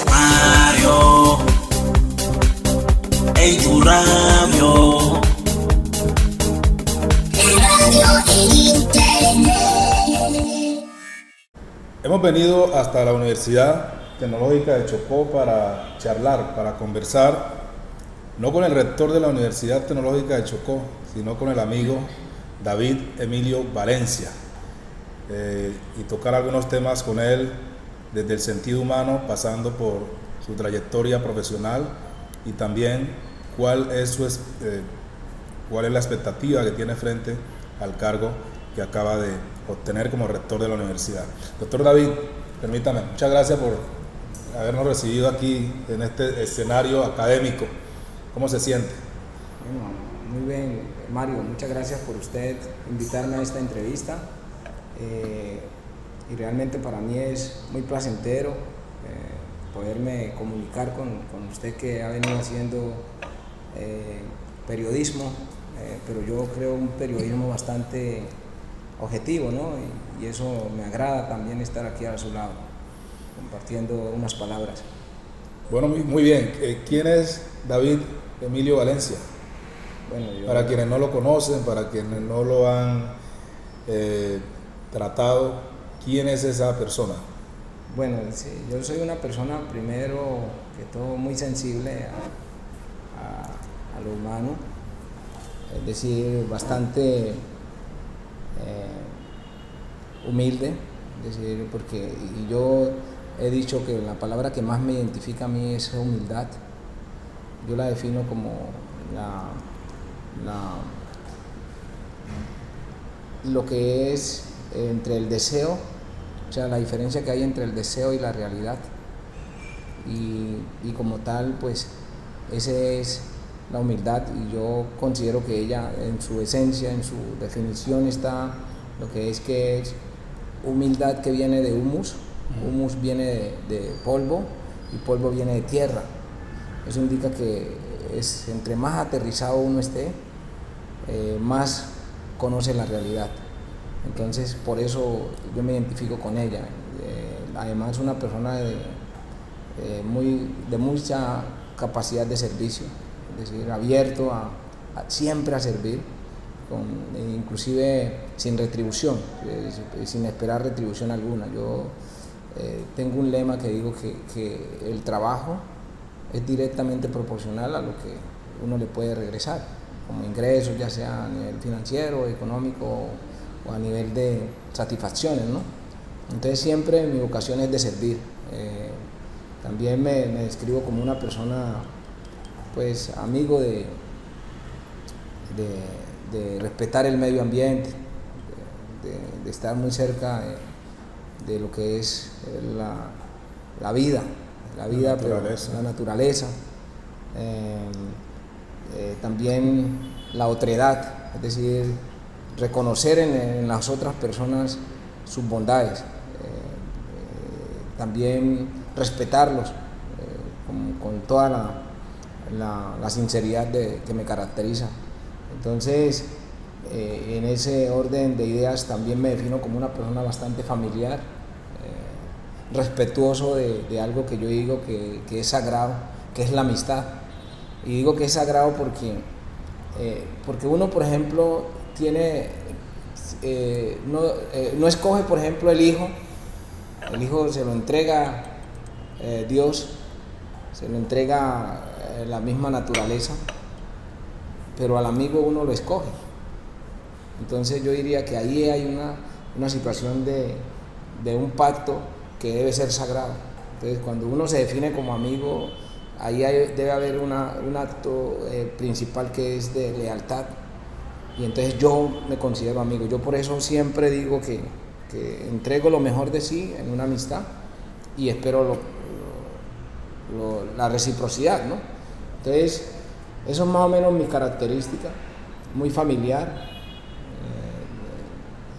Mario, en tu radio. Hemos venido hasta la Universidad Tecnológica de Chocó para charlar, para conversar, no con el rector de la Universidad Tecnológica de Chocó, sino con el amigo David Emilio Valencia, y tocar algunos temas con él desde el sentido humano, pasando por su trayectoria profesional y también cuál es la expectativa que tiene frente al cargo que acaba de obtener como rector de la universidad. Doctor David, permítame, muchas gracias por habernos recibido aquí en este escenario académico. ¿Cómo se siente? Bueno, muy bien, Mario, muchas gracias por usted invitarme a esta entrevista. Y realmente para mí es muy placentero poderme comunicar con usted, que ha venido haciendo periodismo, pero yo creo un periodismo bastante objetivo, ¿no? Y eso me agrada también, estar aquí a su lado, compartiendo unas palabras. Bueno, muy bien. ¿Quién es David Emilio Valencia? Bueno, para quienes no lo conocen, para quienes no lo han tratado, ¿quién es esa persona? Bueno, sí, yo soy una persona, primero que todo, muy sensible a lo humano, es decir, bastante humilde, es decir, porque yo he dicho que la palabra que más me identifica a mí es humildad. Yo la defino como lo que es entre el deseo, o sea, la diferencia que hay entre el deseo y la realidad, y como tal, pues esa es la humildad, y yo considero que ella en su esencia, en su definición, está lo que es humildad, que viene de humus. Humus viene de polvo, y polvo viene de tierra. Eso indica que entre más aterrizado uno esté, más conoce la realidad. Entonces, por eso yo me identifico con ella. Además, es una persona de mucha capacidad de servicio, es decir, abierto siempre a servir, inclusive sin retribución, sin esperar retribución alguna. Yo tengo un lema que digo que el trabajo es directamente proporcional a lo que uno le puede regresar, como ingresos, ya sea a nivel financiero, económico, o a nivel de satisfacciones, ¿no? Entonces siempre mi vocación es de servir. También me describo como una persona, pues, amigo de respetar el medio ambiente, de estar muy cerca de lo que es la vida, pero la naturaleza. También la otredad, es decir, reconocer en las otras personas sus bondades, también respetarlos con toda la sinceridad que me caracteriza. Entonces, en ese orden de ideas, también me defino como una persona bastante familiar, respetuoso de algo que yo digo que es sagrado, que es la amistad. Y digo que es sagrado porque uno, por ejemplo, no escoge, por ejemplo, el hijo se lo entrega Dios, se lo entrega la misma naturaleza, pero al amigo uno lo escoge. Entonces yo diría que ahí hay una situación de un pacto que debe ser sagrado. Entonces, cuando uno se define como amigo, ahí debe haber un acto principal, que es de lealtad. Y entonces yo me considero amigo. Yo por eso siempre digo que entrego lo mejor de sí en una amistad, y espero la reciprocidad, ¿no? Entonces, eso es más o menos mi característica, muy familiar.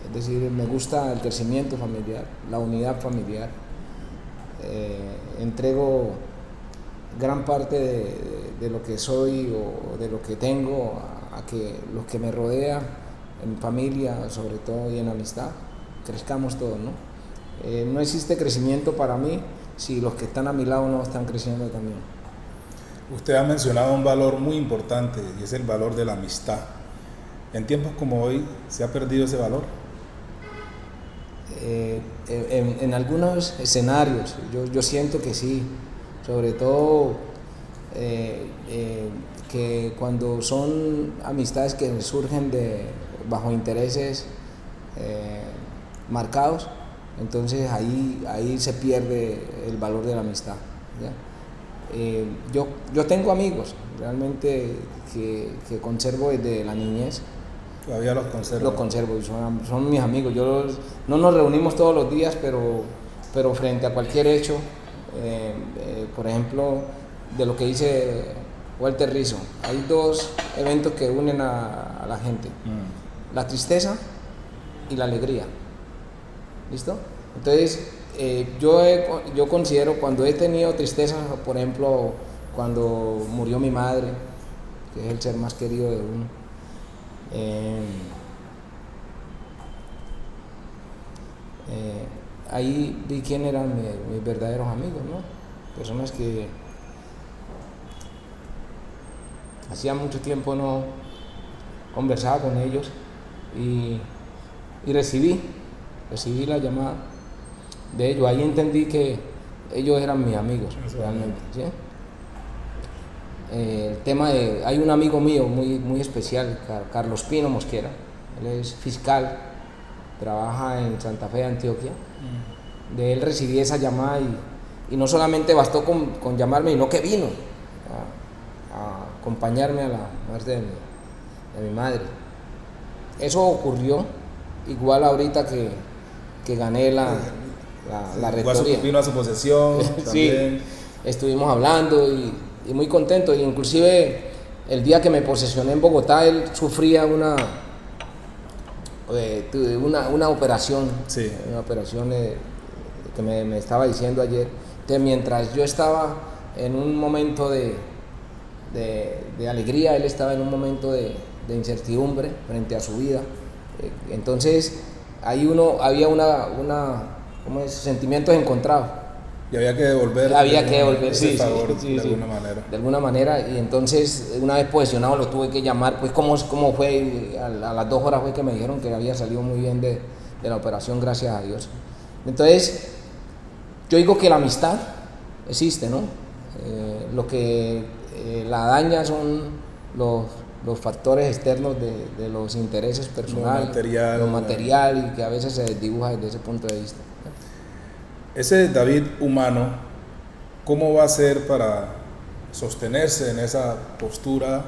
Es decir, me gusta el crecimiento familiar, la unidad familiar. Entrego gran parte de lo que soy o de lo que tengo a que los que me rodean, en familia sobre todo, y en amistad, crezcamos todos, ¿no? No existe crecimiento para mí si los que están a mi lado no están creciendo también. Usted ha mencionado un valor muy importante y es el valor de la amistad. En tiempos como hoy, ¿se ha perdido ese valor? En algunos escenarios yo siento que sí, sobre todo que cuando son amistades que surgen bajo intereses marcados, entonces ahí se pierde el valor de la amistad, ¿ya? Yo tengo amigos realmente que conservo desde la niñez. Todavía los conservo. Los conservo y son mis amigos. No nos reunimos todos los días, pero frente a cualquier hecho, por ejemplo, de lo que dice Walter Rizzo, hay dos eventos que unen a la gente: la tristeza y la alegría. ¿Listo? Entonces, yo considero, cuando he tenido tristeza, por ejemplo, cuando murió mi madre, que es el ser más querido de uno, ahí vi quién eran mis verdaderos amigos, ¿no? Personas que hacía mucho tiempo no conversaba con ellos y recibí la llamada de ellos. Ahí entendí que ellos eran mis amigos realmente, ¿sí? El tema hay un amigo mío muy especial, Carlos Pino Mosquera. Él es fiscal, trabaja en Santa Fe de Antioquia. De él recibí esa llamada y no solamente bastó con llamarme, sino que vino a acompañarme a la muerte de mi madre. Eso ocurrió igual ahorita que gané la rectoría. Vino a su posesión. Sí, estuvimos hablando y muy contento. Y inclusive el día que me posesioné en Bogotá, él sufría una operación, sí. Una operación que me estaba diciendo ayer. Entonces, mientras yo estaba en un momento de alegría, él estaba en un momento de incertidumbre frente a su vida. Entonces ahí había sentimientos encontrados. Y había que devolver. Sí, favor, sí, de alguna manera. De alguna manera. Y entonces, una vez posesionado, lo tuve que llamar. Pues, ¿cómo fue? A las 2 horas fue que me dijeron que había salido muy bien de la operación, gracias a Dios. Entonces, yo digo que la amistad existe, ¿no? Lo que la daña son los factores externos de los intereses personales, lo material, y que a veces se desdibuja desde ese punto de vista. Ese David humano, ¿cómo va a ser para sostenerse en esa postura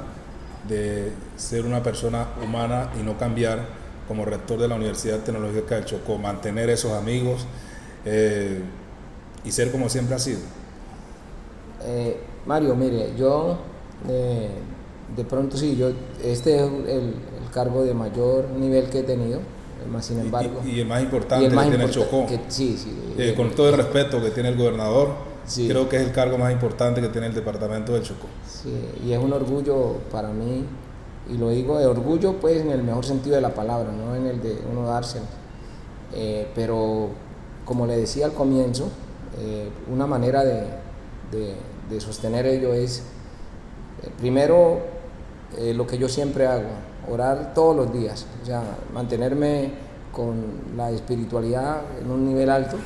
de ser una persona humana y no cambiar como rector de la Universidad Tecnológica del Chocó, mantener esos amigos y ser como siempre ha sido? Mario, mire, yo de pronto sí, este es el cargo de mayor nivel que he tenido, más sin embargo. Y el más importante que tiene el Chocó. Sí. Con todo el respeto que tiene el gobernador, sí. Creo que es el cargo más importante que tiene el departamento del Chocó. Sí, y es un orgullo para mí, y lo digo de orgullo pues en el mejor sentido de la palabra, no en el de uno dárselo. Pero como le decía al comienzo, una manera de sostener ello es, primero, lo que yo siempre hago: orar todos los días, o sea, mantenerme con la espiritualidad en un nivel alto,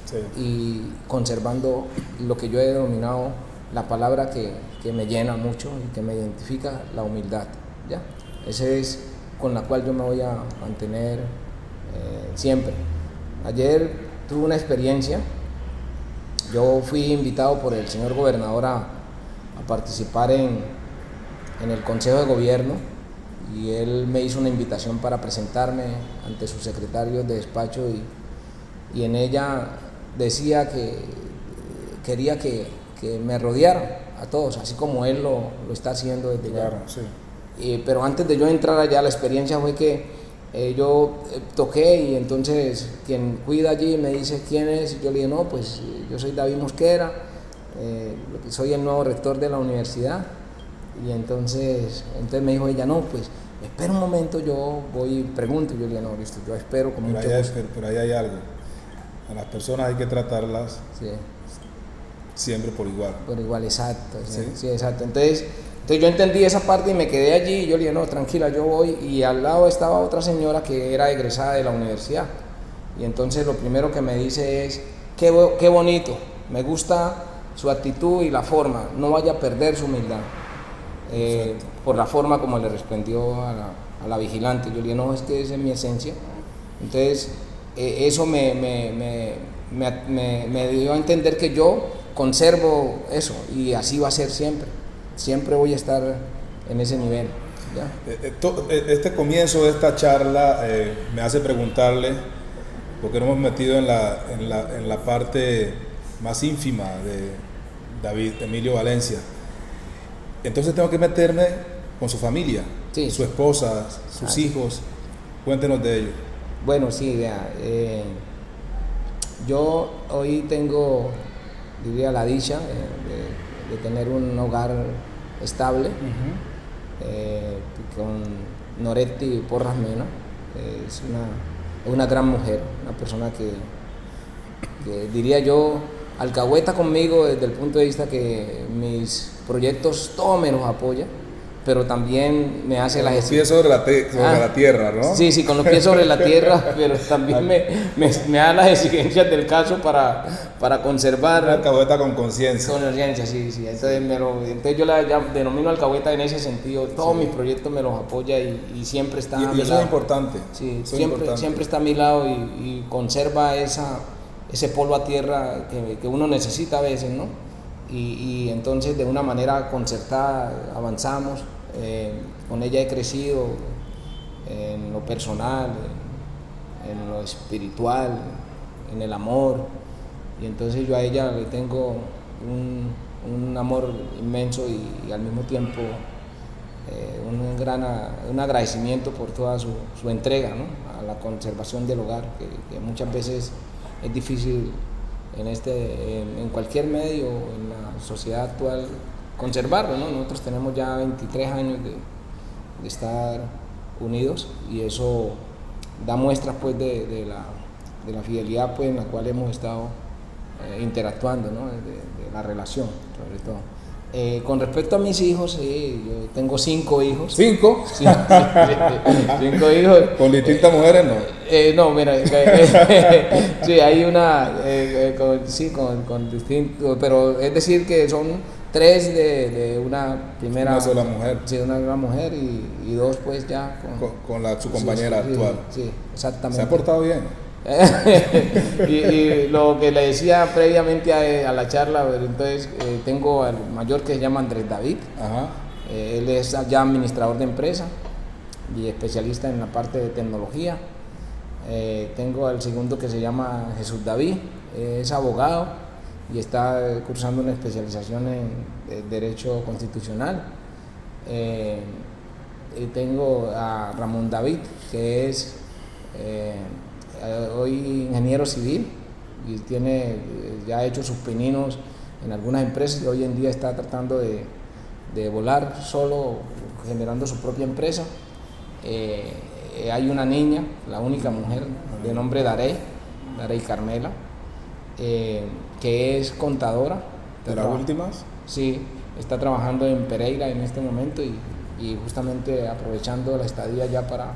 sí, y conservando lo que yo he denominado la palabra que me llena mucho y que me identifica, la humildad, ¿ya? Esa es con la cual yo me voy a mantener siempre. Ayer tuve una experiencia. Yo fui invitado por el señor gobernador a participar en el Consejo de Gobierno, y él me hizo una invitación para presentarme ante sus secretarios de despacho, y en ella decía que quería que me rodearan a todos, así como él lo está haciendo desde claro, ya. Sí. Pero antes de yo entrar allá, la experiencia fue que yo toqué, y entonces quien cuida allí me dice: ¿quién es? Y yo le dije: no, pues yo soy David Mosquera, soy el nuevo rector de la universidad. Y entonces me dijo ella: no, pues espera un momento, yo voy y pregunto. Y yo le dije: no, listo, yo espero con mucho gusto. Pero ahí hay algo. A las personas hay que tratarlas Sí, siempre por igual. por igual, exacto. Sí, Sí. sí, exacto. Entonces yo entendí esa parte y me quedé allí y yo le dije, no, tranquila, yo voy. Y al lado estaba otra señora que era egresada de la universidad. Y entonces lo primero que me dice es, qué bonito, me gusta su actitud y la forma, no vaya a perder su humildad. Por la forma como le respondió a la vigilante. Yo le dije, no, es que esa es mi esencia. Entonces, eso me dio a entender que yo conservo eso y así va a ser siempre. Siempre voy a estar en ese nivel. ¿Ya? Este comienzo de esta charla me hace preguntarle, porque nos hemos metido en la parte más ínfima de David Emilio Valencia. Entonces tengo que meterme con su familia, Sí. su esposa, sus hijos. Cuéntenos de ellos. Bueno, sí, vea, yo hoy tengo, diría, la dicha de tener un hogar estable con Noretti Porras Mena. Es una gran mujer, una persona que diría yo, alcahueta conmigo desde el punto de vista que mis proyectos todo me los apoya, pero también me hace la Los gestión. pies sobre la tierra, ¿no? Sí, sí, con los pies sobre la tierra, pero también me da las exigencias del caso para conservar. Una alcahueta con conciencia. Con urgencia, sí, sí. Entonces yo la denomino alcahueta en ese sentido. Todos mis proyectos me los apoya y siempre está a Y mi eso lado. es importante. Sí, Eso es siempre, importante. siempre está a mi lado y conserva ese polvo a tierra que uno necesita a veces, ¿no? Y entonces de una manera concertada avanzamos. Con ella he crecido en lo personal, en lo espiritual, en el amor, y entonces yo a ella le tengo un amor inmenso y al mismo tiempo un agradecimiento por toda su entrega, ¿no? A la conservación del hogar, que muchas veces es difícil en cualquier medio, en la sociedad actual, conservarlo, ¿no? Nosotros tenemos ya 23 años de estar unidos y eso da muestras pues de la fidelidad pues en la cual hemos estado interactuando, ¿no? De la relación, sobre todo. Con respecto a mis hijos, sí, yo tengo 5 hijos. ¿5? Sí, 5 hijos. ¿Con distintas mujeres no? No, mira, sí, hay una, con distintos, pero es decir que son 3 de una primera. Una sola mujer. Sí, una sola mujer y 2 pues ya Con su compañera sí, actual. Sí, exactamente. ¿Se ha portado bien? y lo que le decía previamente a la charla, pero entonces tengo al mayor que se llama Andrés David. Ajá. Él es ya administrador de empresa y especialista en la parte de tecnología. Tengo al segundo que se llama Jesús David, es abogado y está cursando una especialización en Derecho Constitucional. Y tengo a Ramón David, que es hoy ingeniero civil y ya ha hecho sus pininos en algunas empresas y hoy en día está tratando de volar solo, generando su propia empresa. Hay una niña, la única mujer, de nombre Darey Carmela, que es contadora. ¿De las últimas? Sí, está trabajando en Pereira en este momento y justamente aprovechando la estadía ya para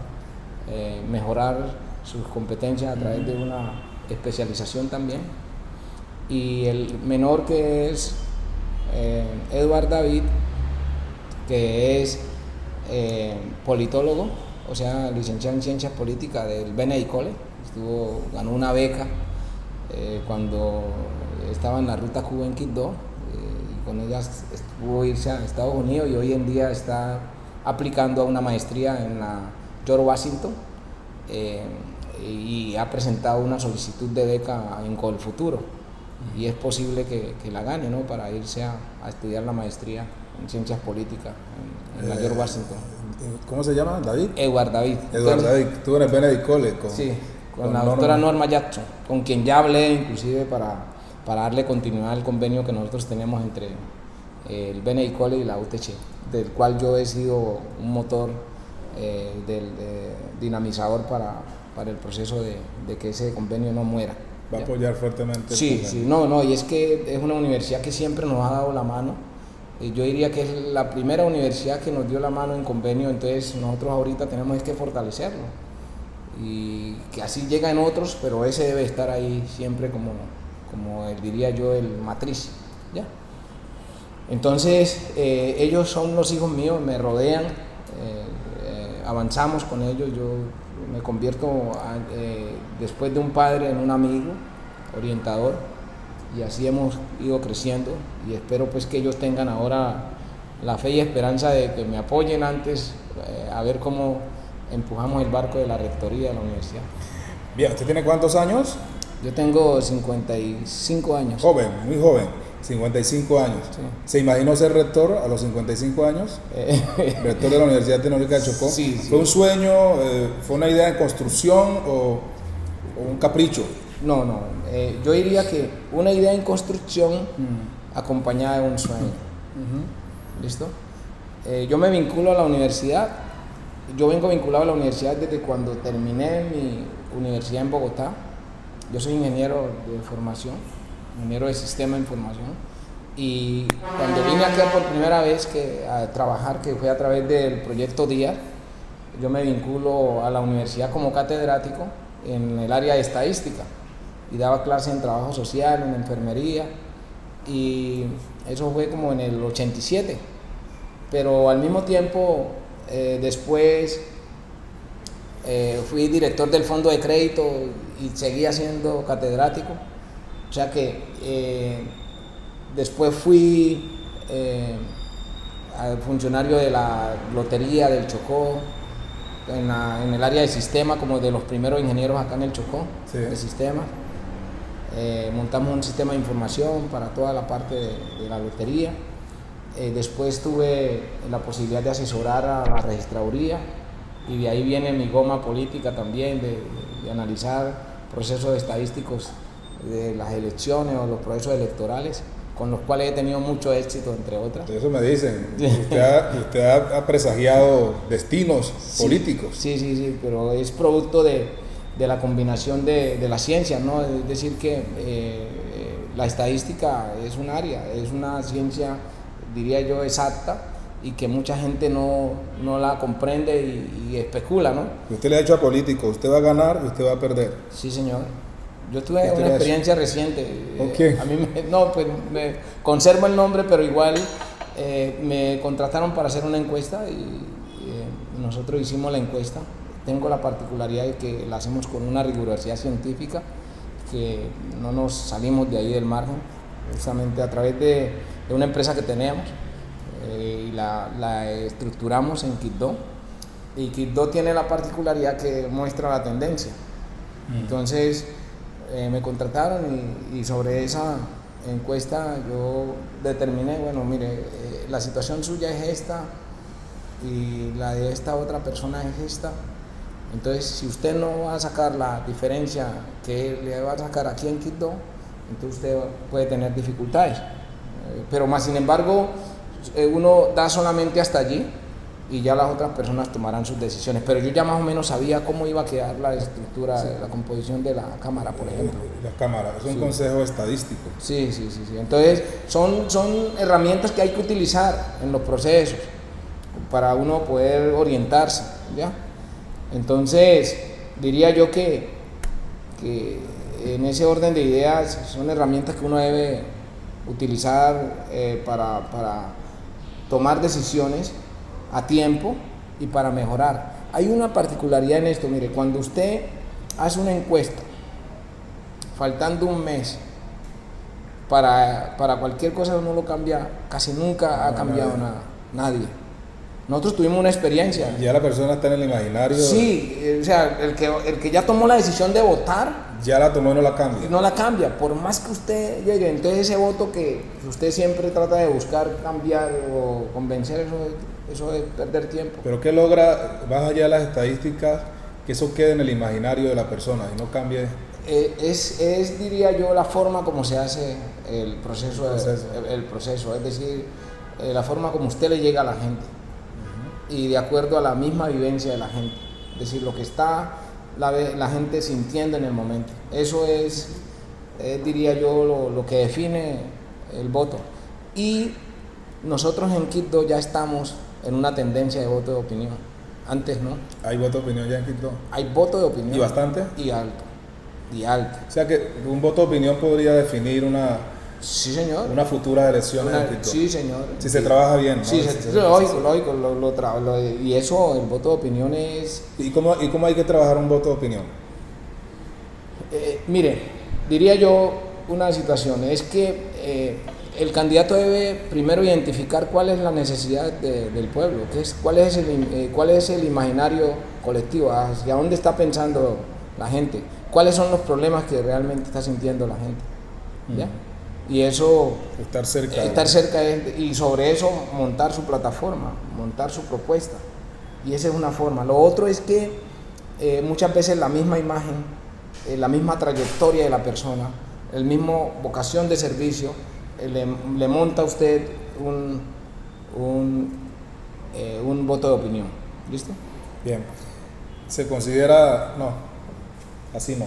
mejorar sus competencias a través de una especialización también. Y el menor, que es Eduard David, que es politólogo, o sea, licenciado en Ciencias Políticas del Benedict College. Ganó una beca cuando estaba en la ruta Cuba en Quibdó, y con ella pudo irse a Estados Unidos y hoy en día está aplicando a una maestría en la George Washington y ha presentado una solicitud de beca en Colfuturo y es posible que la gane, ¿no? Para irse a estudiar la maestría en Ciencias Políticas en la George Washington. ¿Cómo se llama? ¿David? Eduard David. Eduard David, tú en el Benedict College. Con la doctora Norma Jackson, con quien ya hablé inclusive para darle continuidad al convenio que nosotros tenemos entre el Benedict College y la UTC, del cual yo he sido un motor dinamizador para el proceso de que ese convenio no muera. Va a apoyar fuertemente el Sí, convenio. sí, no, y es que es una universidad que siempre nos ha dado la mano. Yo diría que es la primera universidad que nos dio la mano en convenio, entonces nosotros ahorita tenemos que fortalecerlo. Y que así llega en otros, pero ese debe estar ahí siempre como diría yo, el matriz. ¿Ya? Entonces, ellos son los hijos míos, me rodean, avanzamos con ellos, yo me convierto después de un padre en un amigo, orientador, y así hemos ido creciendo y espero pues que ellos tengan ahora la fe y esperanza de que me apoyen antes, a ver cómo empujamos el barco de la rectoría de la universidad. Bien, ¿usted tiene cuántos años? Yo tengo 55 años. Joven, muy joven, 55 años. Sí. ¿Se imaginó ser rector a los 55 años? Rector de la Universidad Tecnológica de Chocó. Sí, sí. ¿Fue un sueño, fue una idea en construcción o un capricho? No, yo diría que una idea en construcción acompañada de un sueño. ¿Listo? Yo me vinculo a la universidad, yo vengo vinculado a la universidad desde cuando terminé mi universidad en Bogotá. Yo soy ingeniero de formación, ingeniero de sistema de información, y cuando vine aquí por primera vez a trabajar, que fue a través del proyecto DIAR, yo me vinculo a la universidad como catedrático en el área de estadística y daba clases en trabajo social, en enfermería, y eso fue como en el 87, pero al mismo tiempo después fui director del fondo de crédito y seguía siendo catedrático, o sea que después fui funcionario de la lotería del Chocó, en el área de sistema, como de los primeros ingenieros acá en el Chocó, sí, de sistemas. Montamos un sistema de información para toda la parte de la lotería. Después tuve la posibilidad de asesorar a la registraduría y de ahí viene mi goma política también, de analizar procesos estadísticos de las elecciones o los procesos electorales, con los cuales he tenido mucho éxito, entre otras. Eso me dicen. Usted ha presagiado destinos políticos. Sí, pero es producto de la combinación de la ciencia, ¿no? Es decir, que la estadística es un área, es una ciencia, diría yo, exacta, y que mucha gente no la comprende y especula, ¿no? Usted le ha dicho a políticos, usted va a ganar y usted va a perder. Sí, señor. Yo tuve una experiencia reciente. ¿Con quién? A mí me conservo el nombre, pero igual me contrataron para hacer una encuesta y nosotros hicimos la encuesta. Tengo la particularidad de que la hacemos con una rigurosidad científica, que no nos salimos de ahí del margen, precisamente a través de una empresa que tenemos, y la estructuramos en Quibdó, y Quibdó tiene la particularidad que muestra la tendencia. Entonces me contrataron y sobre esa encuesta yo determiné, bueno, mire, la situación suya es esta y la de esta otra persona es esta. Entonces, si usted no va a sacar la diferencia que le va a sacar aquí en Quibdó, entonces usted puede tener dificultades. Pero más sin embargo, uno da solamente hasta allí y ya las otras personas tomarán sus decisiones. Pero yo ya más o menos sabía cómo iba a quedar la estructura, sí, la composición de la Cámara, por ejemplo. La Cámara, es un Sí. consejo estadístico. Sí. Entonces, son herramientas que hay que utilizar en los procesos para uno poder orientarse, ¿ya? Entonces, diría yo que en ese orden de ideas son herramientas que uno debe utilizar para tomar decisiones a tiempo y para mejorar. Hay una particularidad en esto, mire, cuando usted hace una encuesta, faltando un mes, para cualquier cosa uno lo cambia, casi nunca ha cambiado nada, nadie. Nosotros tuvimos una experiencia. Ya la persona está en el imaginario. Sí, o sea, el que ya tomó la decisión de votar, Ya la tomó y no la cambia. no la cambia, por más que usted llegue. Entonces ese voto que usted siempre trata de buscar cambiar o convencer, eso es perder tiempo. Pero ¿qué logra, más allá de las estadísticas, que eso quede en el imaginario de la persona y no cambie? Es, diría yo, la forma como se hace el proceso, es decir, la forma como usted le llega a la gente. Y de acuerdo a la misma vivencia de la gente, es decir, lo que está la gente sintiendo en el momento. Eso es diría yo, lo que define el voto. Y nosotros en Quito ya estamos en una tendencia de voto de opinión. Antes no. ¿Hay voto de opinión ya en Quito? Hay voto de opinión. ¿Y bastante? Y alto. Y alto. O sea que un voto de opinión podría definir Sí, señor. una futura elección en Quito. Sí, señor. Si se trabaja bien, ¿no? Sí, lógico. Y eso, el voto de opinión es... ¿Y cómo hay que trabajar un voto de opinión? Mire, diría yo una situación, es que el candidato debe primero identificar cuál es la necesidad del pueblo, cuál es el imaginario colectivo, hacia dónde está pensando la gente, cuáles son los problemas que realmente está sintiendo la gente. ¿Ya? Y eso, Estar cerca y sobre eso montar su plataforma, montar su propuesta. Y esa es una forma. Lo otro es que muchas veces la misma imagen, la misma trayectoria de la persona, el mismo vocación de servicio, le monta a usted un voto de opinión. ¿Listo? Bien. Se considera... No, así no.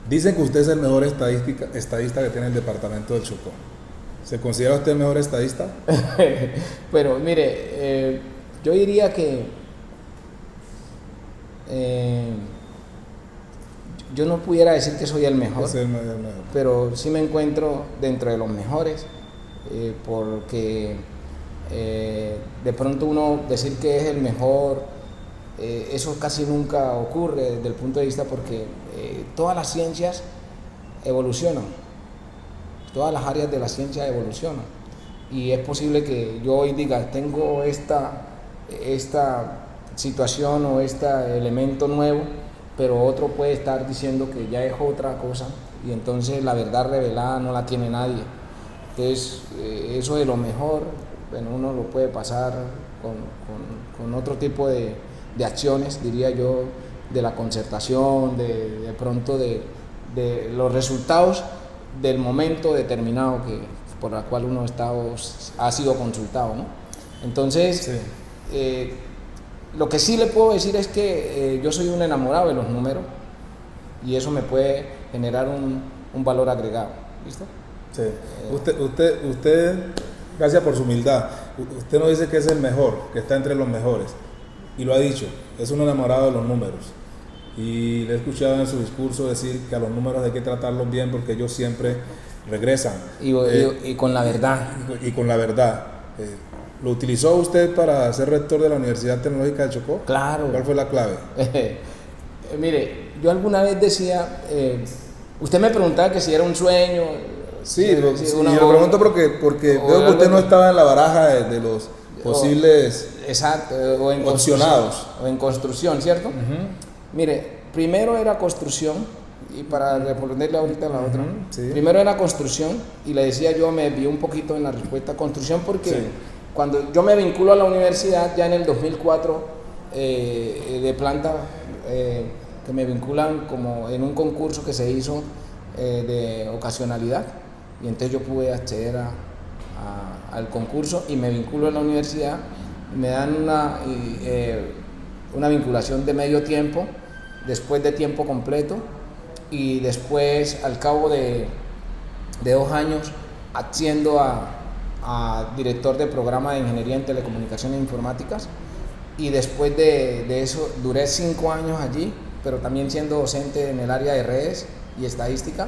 Dicen que usted es el mejor estadista que tiene el departamento del Chocó. ¿Se considera usted el mejor estadista? Pero mire, yo diría que yo no pudiera decir que soy el mejor, pero sí me encuentro dentro de los mejores, porque de pronto uno decir que es el mejor, eso casi nunca ocurre desde el punto de vista porque todas las ciencias evolucionan, todas las áreas de la ciencia evolucionan, y es posible que yo hoy diga tengo esta situación o este elemento nuevo, pero otro puede estar diciendo que ya es otra cosa, y entonces la verdad revelada no la tiene nadie. Entonces eso de lo mejor, bueno, uno lo puede pasar con otro tipo de acciones, diría yo, de la concertación, de pronto de los resultados del momento determinado por el cual uno ha sido consultado, ¿no? Entonces, sí. Lo que sí le puedo decir es que yo soy un enamorado de los números y eso me puede generar un valor agregado. ¿Listo? Sí. Usted, gracias por su humildad, usted no dice que es el mejor, que está entre los mejores, y lo ha dicho, es un enamorado de los números. Y le he escuchado en su discurso decir que a los números hay que tratarlos bien porque ellos siempre regresan. Y con la verdad. Y con la verdad. ¿Lo utilizó usted para ser rector de la Universidad Tecnológica de Chocó? Claro. ¿Cuál fue la clave? Mire, yo alguna vez decía, usted me preguntaba que si era un sueño. Sí, yo lo pregunto porque veo que usted no estaba en la baraja de los posibles opcionados. O en construcción, ¿cierto? Mire, primero era construcción, y para responderle ahorita a la otra, sí. Primero era construcción, y le decía yo, me desvié un poquito en la respuesta, construcción porque... Sí. Cuando yo me vinculo a la universidad, ya en el 2004, de planta, que me vinculan como en un concurso que se hizo de ocasionalidad, y entonces yo pude acceder al concurso y me vinculo a la universidad, me dan una vinculación de medio tiempo, después de tiempo completo, y después, al cabo de 2 años, asciendo a director de programa de Ingeniería en Telecomunicaciones e Informáticas, y después de eso duré 5 años allí, pero también siendo docente en el área de redes y estadística,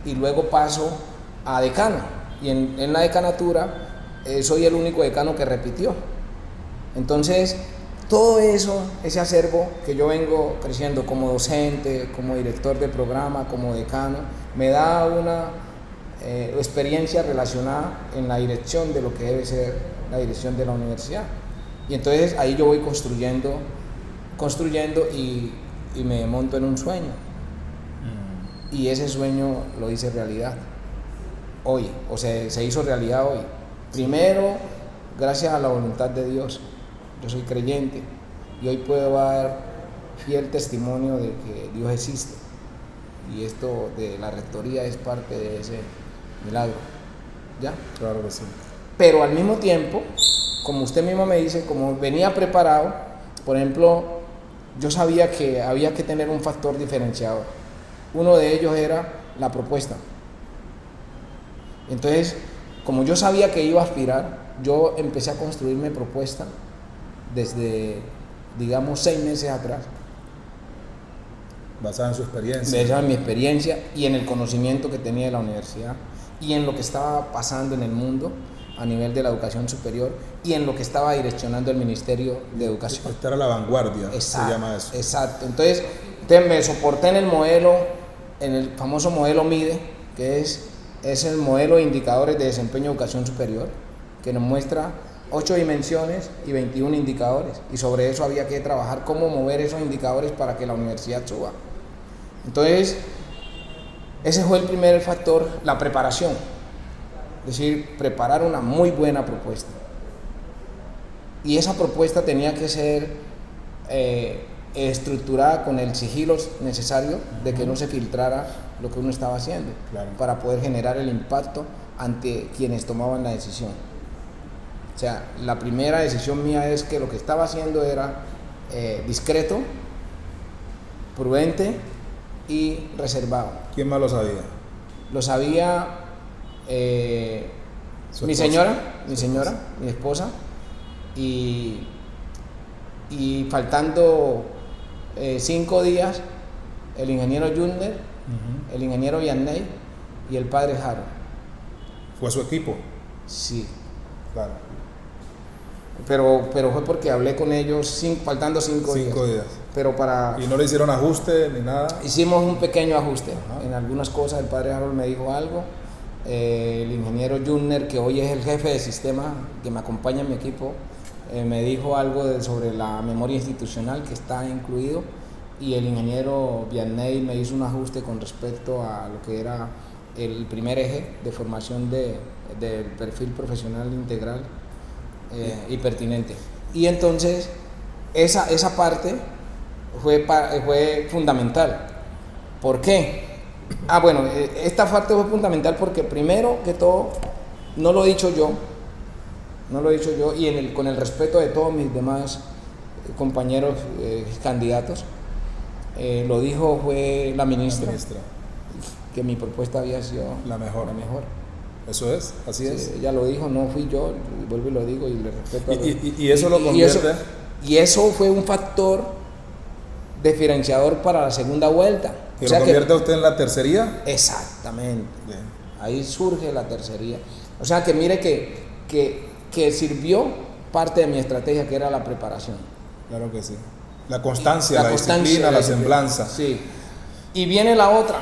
y luego paso a decano, y en la decanatura soy el único decano que repitió. Entonces todo eso, ese acervo que yo vengo creciendo como docente, como director de programa, como decano, me da una experiencia relacionada en la dirección de lo que debe ser la dirección de la universidad. Y entonces ahí yo voy construyendo y me monto en un sueño. Y ese sueño lo hice realidad hoy, o sea, se hizo realidad hoy. Primero, gracias a la voluntad de Dios. Yo soy creyente y hoy puedo dar fiel testimonio de que Dios existe. Y esto de la rectoría es parte de ese milagro, ¿ya? Claro que sí. Pero al mismo tiempo, como usted mismo me dice, como venía preparado, por ejemplo, yo sabía que había que tener un factor diferenciador. Uno de ellos era la propuesta. Entonces, como yo sabía que iba a aspirar, yo empecé a construirme propuesta desde, digamos, 6 meses atrás. Basada en su experiencia. Basada en mi experiencia y en el conocimiento que tenía de la universidad y en lo que estaba pasando en el mundo a nivel de la educación superior y en lo que estaba direccionando el Ministerio de Educación. Estar a la vanguardia, Exacto, se llama eso. Exacto. Entonces me soporté en el modelo, en el famoso modelo MIDE, que es el modelo de indicadores de desempeño de educación superior, que nos muestra 8 dimensiones y 21 indicadores. Y sobre eso había que trabajar cómo mover esos indicadores para que la universidad suba. Entonces, ese fue el primer factor, la preparación. Es decir, preparar una muy buena propuesta. Y esa propuesta tenía que ser estructurada con el sigilo necesario de que no se filtrara lo que uno estaba haciendo, claro, para poder generar el impacto ante quienes tomaban la decisión. O sea, la primera decisión mía es que lo que estaba haciendo era discreto, prudente y reservado. ¿Quién más lo sabía? Lo sabía mi señora, mi esposa, y faltando 5 días, el ingeniero Junior, el ingeniero Vianney y el padre Jaro. ¿Fue su equipo? Sí. Claro. Pero fue porque hablé con ellos faltando 5 días. 5 días. Pero ¿Y no le hicieron ajuste ni nada? Hicimos un pequeño ajuste. Ajá. En algunas cosas el padre Harold me dijo algo. El ingeniero Junior, que hoy es el jefe de sistema que me acompaña en mi equipo, me dijo algo sobre la memoria institucional que está incluido. Y el ingeniero Vianney me hizo un ajuste con respecto a lo que era el primer eje de formación del perfil profesional integral y pertinente. Y entonces esa parte fue fundamental. ¿Por qué? Bueno, esta parte fue fundamental porque primero que todo, no lo he dicho yo y con el respeto de todos mis demás compañeros candidatos, lo dijo fue la ministra, que mi propuesta había sido la mejor. Eso es, así es. Ella lo dijo, no fui yo, vuelvo y lo digo y le respeto. Y eso lo convierte. Y eso fue un factor diferenciador para la segunda vuelta. ¿Que lo convierte a usted en la tercería? Exactamente. Bien. Ahí surge la tercería. O sea que mire que sirvió parte de mi estrategia, que era la preparación. Claro que sí. La constancia, la disciplina, la semblanza. Sí. Y viene la otra.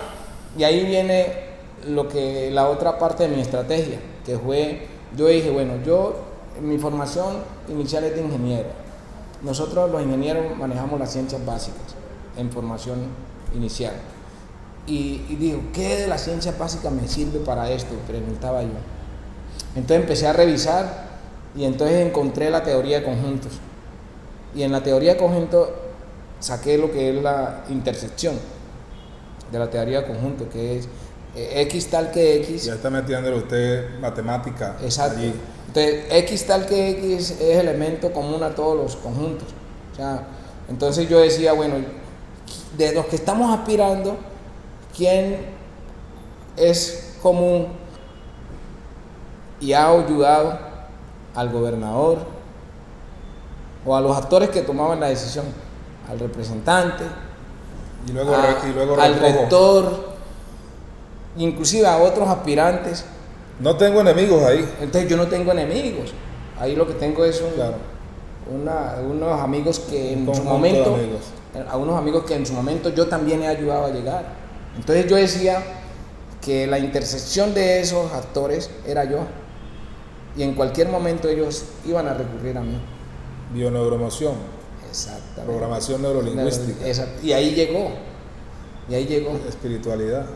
Y ahí viene la otra parte de mi estrategia, que fue, yo dije, bueno, mi formación inicial es de ingeniero. Nosotros los ingenieros manejamos las ciencias básicas en formación inicial. Y digo, ¿qué de las ciencias básicas me sirve para esto? Preguntaba yo. Entonces empecé a revisar y entonces encontré la teoría de conjuntos. Y en la teoría de conjuntos saqué lo que es la intersección de la teoría de conjuntos, que es X tal que X. Ya está metiéndole usted matemática. Exacto. Allí. Entonces, X tal que X es elemento común a todos los conjuntos. O sea, entonces yo decía, bueno, de los que estamos aspirando, ¿quién es común y ha ayudado al gobernador o a los actores que tomaban la decisión? Al representante, y luego al rector, inclusive a otros aspirantes. No tengo enemigos ahí. Entonces yo no tengo enemigos. Ahí lo que tengo es Claro. unos amigos que en su momento, a unos amigos que en su momento yo también he ayudado a llegar. Entonces yo decía que la intersección de esos actores era yo. Y en cualquier momento ellos iban a recurrir a mí. Bioneuromoción. Exactamente. Programación neurolingüística. Exacto. Y ahí llegó. Espiritualidad.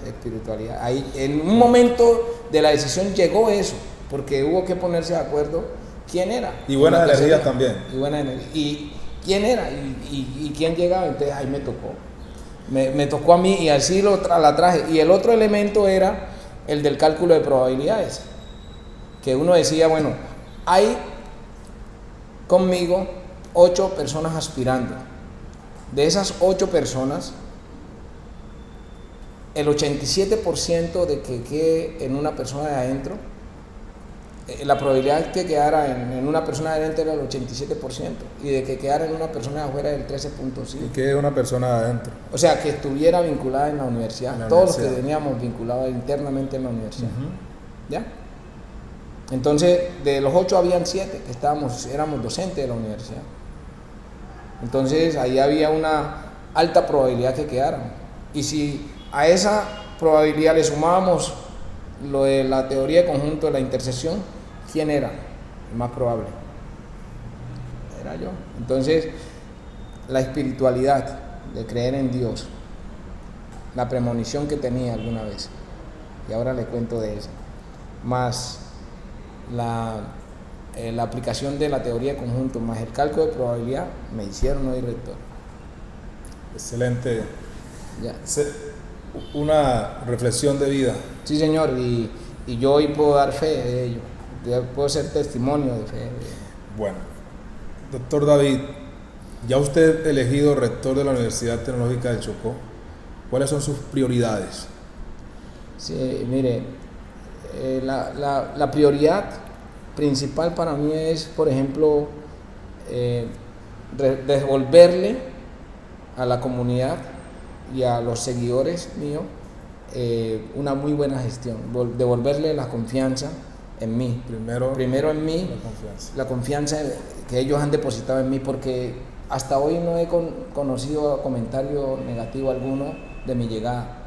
Ahí, en un momento de la decisión llegó eso, porque hubo que ponerse de acuerdo quién era. Y buenas energías también. Y quién era y quién llegaba. Entonces ahí me tocó. Me tocó a mí y así la traje. Y el otro elemento era el del cálculo de probabilidades. Que uno decía, bueno, hay conmigo 8 personas aspirando. De esas 8 personas, el 87% de que quede en una persona de adentro, la probabilidad que quedara en una persona de adentro era el 87% y de que quedara en una persona de afuera del 13.5%. ¿Y qué es una persona de adentro? O sea, que estuviera vinculada en la universidad, En la todos universidad. los que teníamos vinculados internamente en la universidad. Ujú. ¿Ya? Entonces, de los 8 habían 7 que éramos docentes de la universidad. Entonces, ahí había una alta probabilidad que quedaran. Y si a esa probabilidad le sumábamos lo de la teoría de conjunto de la intersección, ¿quién era el más probable? Era yo. Entonces, la espiritualidad de creer en Dios, la premonición que tenía alguna vez, y ahora le cuento de eso, más la aplicación de la teoría de conjunto, más el cálculo de probabilidad, me hicieron hoy rector. Excelente. Ya. Una reflexión de vida. Sí, señor, y yo hoy puedo dar fe de ello, yo puedo ser testimonio de fe. Bueno, doctor David, ya usted elegido rector de la Universidad Tecnológica de Chocó, ¿cuáles son sus prioridades? Sí, mire, la prioridad principal para mí es, por ejemplo, devolverle a la comunidad y a los seguidores míos una muy buena gestión, devolverle la confianza en mí. Primero en mí, la confianza que ellos han depositado en mí, porque hasta hoy no he conocido comentario negativo alguno de mi llegada.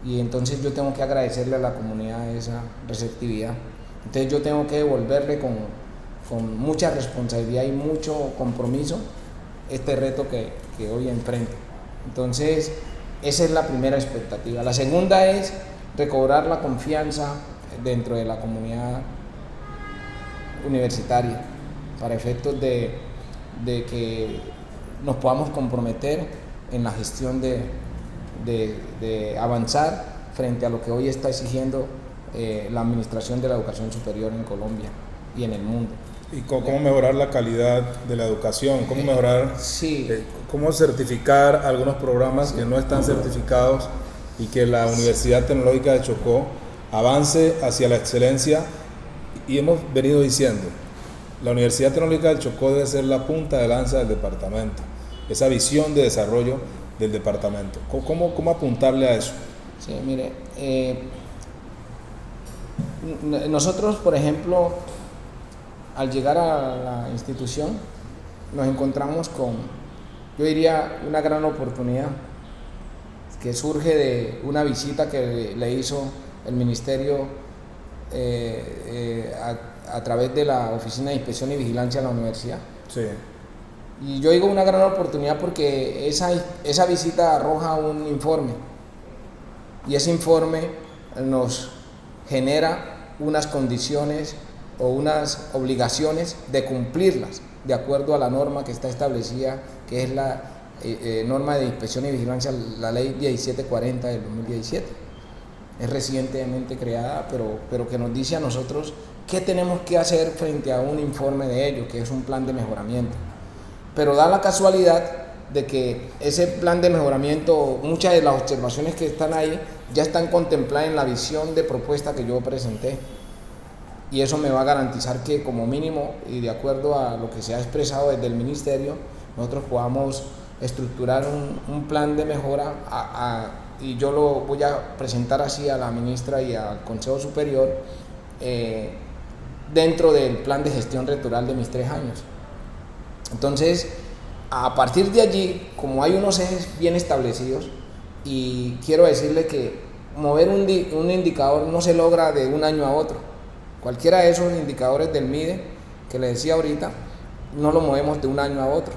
Y entonces yo tengo que agradecerle a la comunidad esa receptividad. Entonces yo tengo que devolverle con mucha responsabilidad y mucho compromiso este reto que hoy enfrento. Entonces esa es la primera expectativa. La segunda es recobrar la confianza dentro de la comunidad universitaria para efectos de que nos podamos comprometer en la gestión de avanzar frente a lo que hoy está exigiendo la administración de la educación superior en Colombia y en el mundo. ¿Y cómo mejorar la calidad de la educación? ¿Cómo mejorar, Sí. cómo certificar algunos programas que no están certificados y que la Universidad Tecnológica de Chocó avance hacia la excelencia? Y hemos venido diciendo, la Universidad Tecnológica del Chocó debe ser la punta de lanza del departamento, esa visión de desarrollo del departamento. ¿Cómo apuntarle a eso? Sí, mire, nosotros, por ejemplo, al llegar a la institución, nos encontramos con, yo diría, una gran oportunidad que surge de una visita que le hizo el Ministerio a través de la Oficina de Inspección y Vigilancia de la Universidad. Sí. Y yo digo una gran oportunidad porque esa visita arroja un informe, y ese informe nos genera unas condiciones o unas obligaciones de cumplirlas de acuerdo a la norma que está establecida, que es la norma de inspección y vigilancia, la ley 1740 del 2017. Es recientemente creada, pero que nos dice a nosotros qué tenemos que hacer frente a un informe de ello, que es un plan de mejoramiento. Pero da la casualidad de que ese plan de mejoramiento, muchas de las observaciones que están ahí ya están contempladas en la visión de propuesta que yo presenté. Y eso me va a garantizar que, como mínimo, y de acuerdo a lo que se ha expresado desde el Ministerio, nosotros podamos estructurar un plan de mejora y yo lo voy a presentar así a la ministra y al Consejo Superior dentro del plan de gestión rectoral de mis 3 años. Entonces, a partir de allí, como hay unos ejes bien establecidos, y quiero decirle que mover un indicador no se logra de un año a otro. Cualquiera de esos indicadores del MIDE que le decía ahorita, no lo movemos de un año a otro,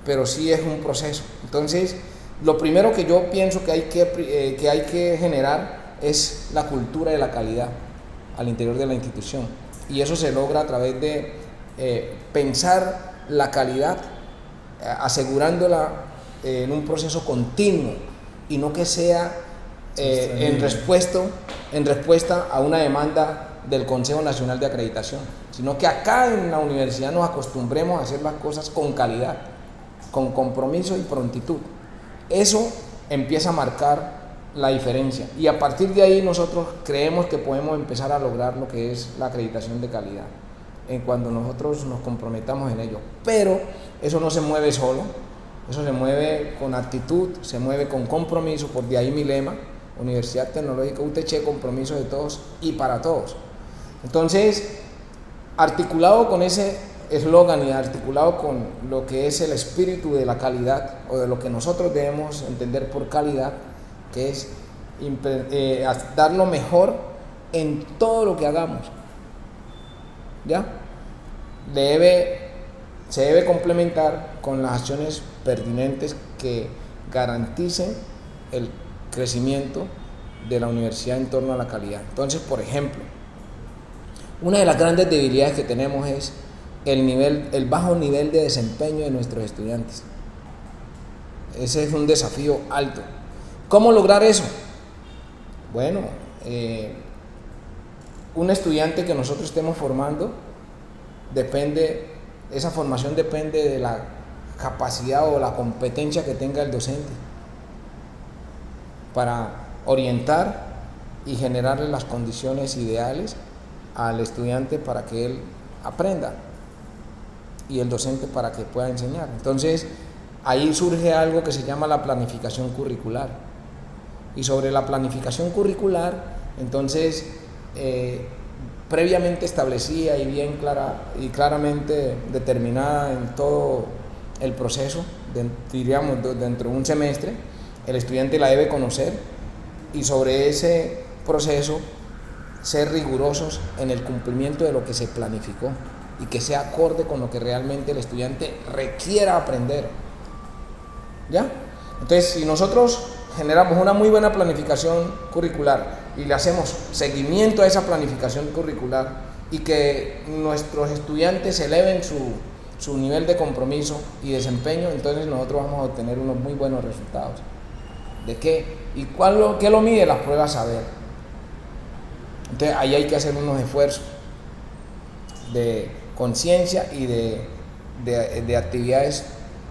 pero sí es un proceso. Entonces, lo primero que yo pienso que hay que generar es la cultura de la calidad al interior de la institución, y eso se logra a través de pensar la calidad, asegurándola en un proceso continuo y no que sea en respuesta a una demanda del Consejo Nacional de Acreditación, sino que acá en la universidad nos acostumbremos a hacer las cosas con calidad, con compromiso y prontitud. Eso empieza a marcar la diferencia. Y a partir de ahí nosotros creemos que podemos empezar a lograr lo que es la acreditación de calidad, cuando nosotros nos comprometamos en ello. Pero eso no se mueve solo, eso se mueve con actitud, se mueve con compromiso, por de ahí mi lema, Universidad Tecnológica UTC, compromiso de todos y para todos. Entonces, articulado con ese eslogan y articulado con lo que es el espíritu de la calidad, o de lo que nosotros debemos entender por calidad, que es dar lo mejor en todo lo que hagamos, ¿ya? Se debe complementar con las acciones pertinentes que garanticen el crecimiento de la universidad en torno a la calidad. Entonces, por ejemplo, una de las grandes debilidades que tenemos es el bajo nivel de desempeño de nuestros estudiantes. Ese es un desafío alto. ¿Cómo lograr eso? Bueno, un estudiante que nosotros estemos formando, esa formación depende de la capacidad o la competencia que tenga el docente para orientar y generarle las condiciones ideales al estudiante para que él aprenda y el docente para que pueda enseñar. Entonces, ahí surge algo que se llama la planificación curricular. Y sobre la planificación curricular, entonces, previamente establecida y bien clara y claramente determinada en todo el proceso, diríamos dentro de un semestre, el estudiante la debe conocer y sobre ese proceso ser rigurosos en el cumplimiento de lo que se planificó y que sea acorde con lo que realmente el estudiante requiera aprender, ¿ya? Entonces, si nosotros generamos una muy buena planificación curricular y le hacemos seguimiento a esa planificación curricular y que nuestros estudiantes eleven su nivel de compromiso y desempeño, entonces nosotros vamos a obtener unos muy buenos resultados. ¿De qué? ¿Y qué lo mide? Las pruebas saber. Entonces ahí hay que hacer unos esfuerzos de conciencia y de actividades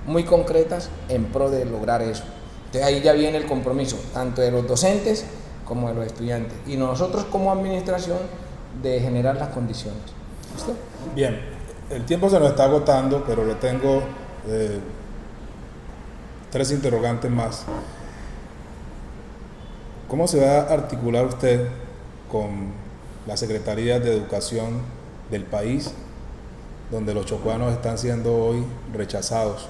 muy concretas en pro de lograr eso. Entonces ahí ya viene el compromiso, tanto de los docentes como de los estudiantes. Y nosotros como administración de generar las condiciones. ¿Listo? Bien, el tiempo se nos está agotando, pero le tengo 3 interrogantes más. ¿Cómo se va a articular usted con las secretarías de educación del país, donde los chocuanos están siendo hoy rechazados,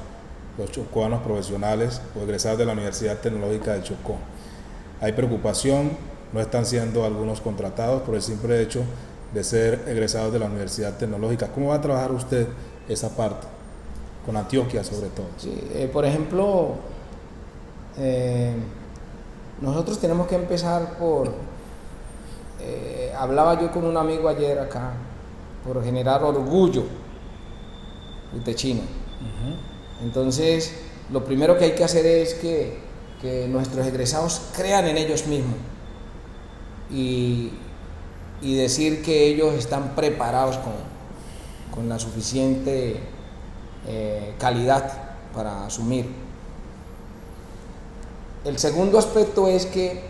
los chocuanos profesionales o egresados de la Universidad Tecnológica de Chocó? Hay preocupación, no están siendo algunos contratados por el simple hecho de ser egresados de la Universidad Tecnológica. ¿Cómo va a trabajar usted esa parte? Con Antioquia sobre todo. Sí, por ejemplo, nosotros tenemos que empezar por, hablaba yo con un amigo ayer acá, por generar orgullo utechino. Entonces, lo primero que hay que hacer es que nuestros egresados crean en ellos mismos y decir que ellos están preparados con la suficiente calidad para asumir. El segundo aspecto es que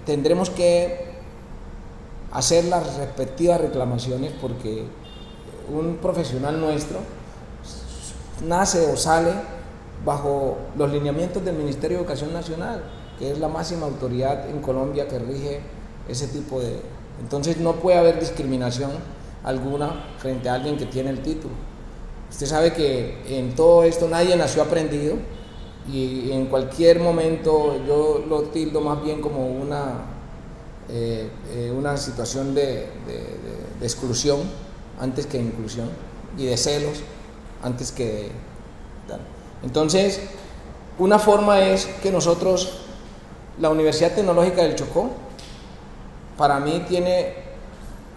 tendremos que hacer las respectivas reclamaciones, porque un profesional nuestro nace o sale bajo los lineamientos del Ministerio de Educación Nacional, que es la máxima autoridad en Colombia que rige ese tipo de... Entonces no puede haber discriminación alguna frente a alguien que tiene el título. Usted sabe que en todo esto nadie nació aprendido, y en cualquier momento yo lo tildo más bien como una situación de exclusión antes que inclusión, y de celos antes que tal. Entonces, una forma es que nosotros, la Universidad Tecnológica del Chocó, para mí tiene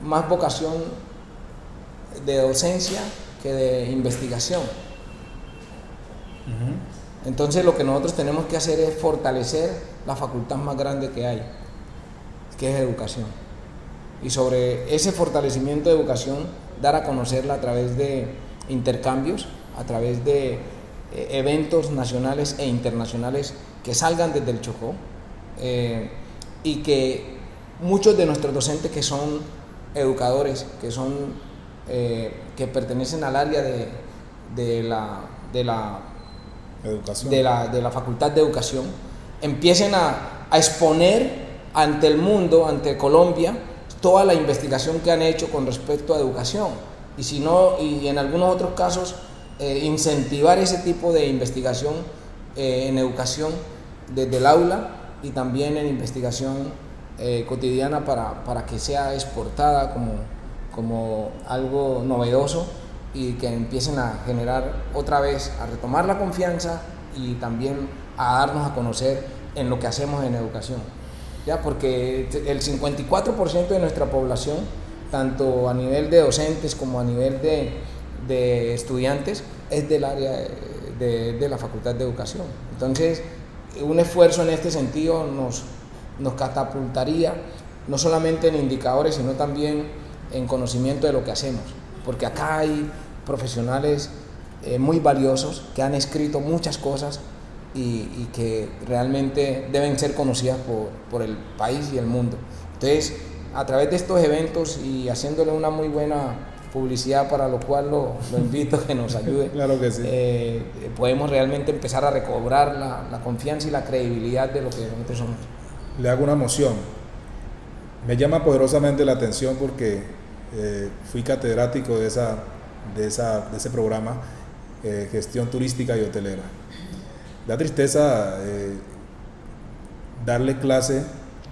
más vocación de docencia que de investigación. Entonces lo que nosotros tenemos que hacer es fortalecer la facultad más grande que hay, que es educación. Y sobre ese fortalecimiento de educación, dar a conocerla a través de intercambios, a través de eventos nacionales e internacionales que salgan desde el Chocó, y que muchos de nuestros docentes que son educadores, que pertenecen al área de la Educación. de la Facultad de Educación, empiecen a exponer ante el mundo, ante Colombia, toda la investigación que han hecho con respecto a educación. Y si no, y en algunos otros casos, incentivar ese tipo de investigación en educación desde el aula y también en investigación cotidiana para que sea exportada como algo novedoso y que empiecen a generar otra vez, a retomar la confianza y también a darnos a conocer en lo que hacemos en educación. ¿Ya? Porque el 54% de nuestra población, tanto a nivel de docentes como a nivel de estudiantes, es del área de la Facultad de Educación. Entonces, un esfuerzo en este sentido nos catapultaría no solamente en indicadores, sino también en conocimiento de lo que hacemos, porque acá hay profesionales muy valiosos que han escrito muchas cosas y que realmente deben ser conocidas por el país y el mundo. Entonces, a través de estos eventos y haciéndole una muy buena publicidad, para lo cual lo invito a que nos ayude, Claro que sí. podemos realmente empezar a recobrar la confianza y la credibilidad de lo que nosotros somos. Le hago una moción. Me llama poderosamente la atención porque fui catedrático de ese programa, Gestión Turística y Hotelera. Da tristeza darle clase